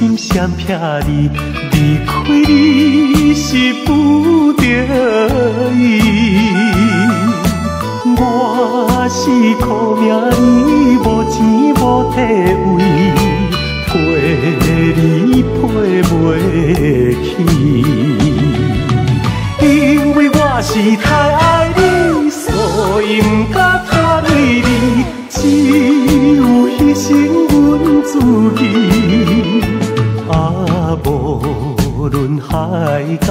心闪避你，离开你是不得已。我是苦命儿，无钱无地位，陪你陪袂起。因为我是太爱你，所以不敢拖累你，只有牺牲阮自己。啊，无论海角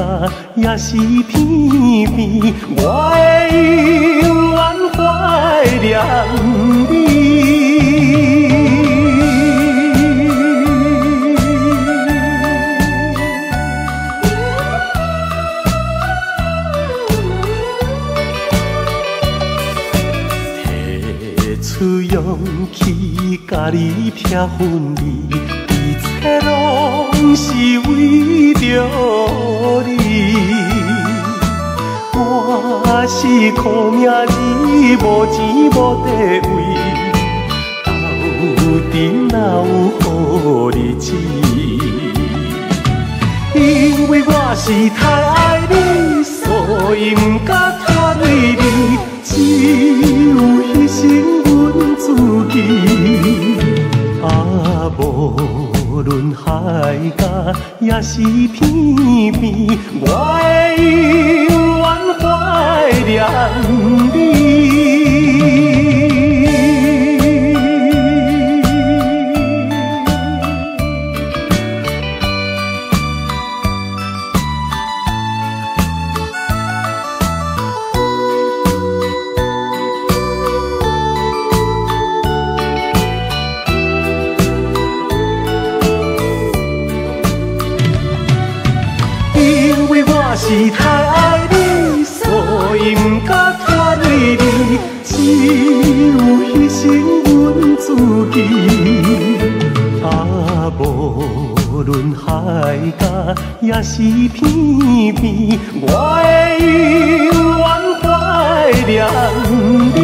也是片片，我会永远怀念你。提出勇气，甲你拼分离，一切拢是为着你。我是苦命儿，无钱无地位，斗阵哪有好日子？因为我是太爱你，所以不敢拖累你，只有牺牲阮自己。啊，无论海角也是片片，我会永远怀念你。我是太爱你，所以不敢拖累你，只有牺牲阮自己。啊，无论海角也是片片，我会永远怀念你。